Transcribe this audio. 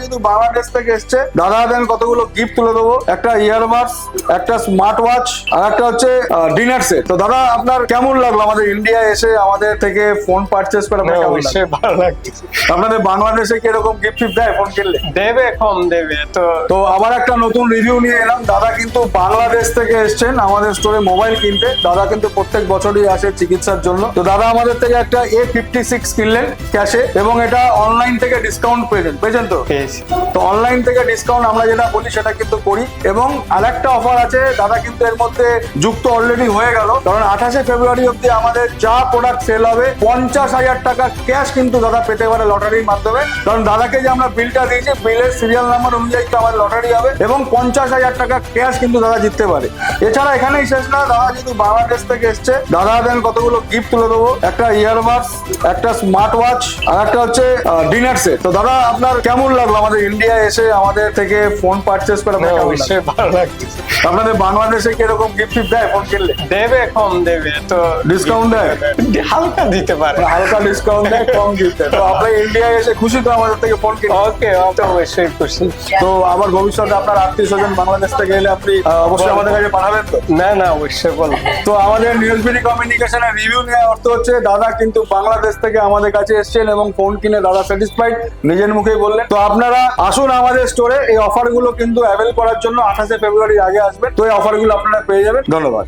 যেহেতু বাংলাদেশ থেকে এসছে, দাদা দেন কতগুলো গিফট তুলে দেবো, একটা ইয়ারবাডস, একটা স্মার্ট ওয়াচ আর একটা হচ্ছে ডিনার সেট। তো দাদা আপনার কেমন লাগলো আমাদের ইন্ডিয়া এসে আমাদের থেকে ফোন পারচেজ করে? আপনার কেমন লাগলো? অবশ্যই ভালো লাগতেছে। আপনাদের বাংলাদেশে কি এরকম গিফট টিফট দেয় ফোন কিনলে? দেবে, কম দেবে তো। তো আবার একটা নতুন রিভিউ নিয়ে এলাম। দাদা কিন্তু বাংলাদেশ থেকে এসেছেন আমাদের স্টোরে মোবাইল কিনতে। দাদা কিন্তু প্রত্যেক বছরই আসে চিকিৎসার জন্য। তো দাদা আমাদের থেকে একটা A56 কিনলেন ক্যাশে, এবং এটা অনলাইন থেকে ডিসকাউন্ট পেয়েছেন তো? পেয়েছি। তো অনলাইন থেকে ডিসকাউন্ট আমরা যেটা বলি সেটা কিন্তু করি। এবং আরেকটা অফার আছে দাদা কিন্তু এর মধ্যে যুক্ত অলরেডি হয়ে গেল, কারণ 28শে ফেব্রুয়ারি অব্দি আমাদের যা প্রোডাক্ট সেল হবে 50,000 টাকা ক্যাশ কিন্তু দাদা পেতে পারে লটারির মাধ্যমে। কারণ দাদাকে যে আমরা বিলটা দিয়েছি, বিলের সিরিয়াল নাম্বার অনুযায়ী তো আমাদের লটারি হবে, এবং 50,000 টাকা ক্যাশ কিন্তু দাদা জিততে পারে। এছাড়া এখানেই শেষ না, দাদা যেহেতু বাংলাদেশ থেকে এসছে, দাদা দেন কতগুলো গিফট তুলে দেবো, একটা ইয়ারবাডস, একটা স্মার্ট ওয়াচ আর একটা হচ্ছে ডিনার সেট। তো দাদা আপনার কেমন লাগলো আমাদের ইন্ডিয়া এসে আমাদের থেকে ফোন পারচেজ করে? আপনার কেমন লাগলো? অবশ্যই ভালো লাগতেছে। আপনাদের বাংলাদেশে কি এরকম গিফট টিফট দেয় ফোন কিনলে? দেবে, কম দেবে তো। ডিসকাউন্ট দেয়? হালকা দিতে পারে। হালকা ডিসকাউন্ট দেয়, কম গিফট দেয়। তো আপনি ইন্ডিয়া এসে খুশি তো আমাদের থেকে ফোন কিনলে? ওকে, তো অবশ্যই খুশি। তো আবার ভবিষ্যতে আপনার আত্মীয় স্বজন বাংলাদেশ থেকে এলে আপনি অবশ্যই আমাদের কাছে পাঠাবেন তো? না, অবশ্যই বলবো। তো আমাদের নিউজবিডি কমিউনিকেশনের রিভিউ নেওয়ার অর্থ হচ্ছে দাদা কিন্তু বাংলাদেশ থেকে আমাদের কাছে এসেছেন এবং ফোন কিনে দাদা স্যাটিসফাইড, নিজের মুখেই বললেন। তো আপনারা আসুন আমাদের স্টোরে, এই অফারগুলো কিন্তু অ্যাভেল করার জন্য 28শে ফেব্রুয়ারির আগে আসবেন। তো এই অফারগুলো আপনারা পেয়ে যাবেন। ধন্যবাদ।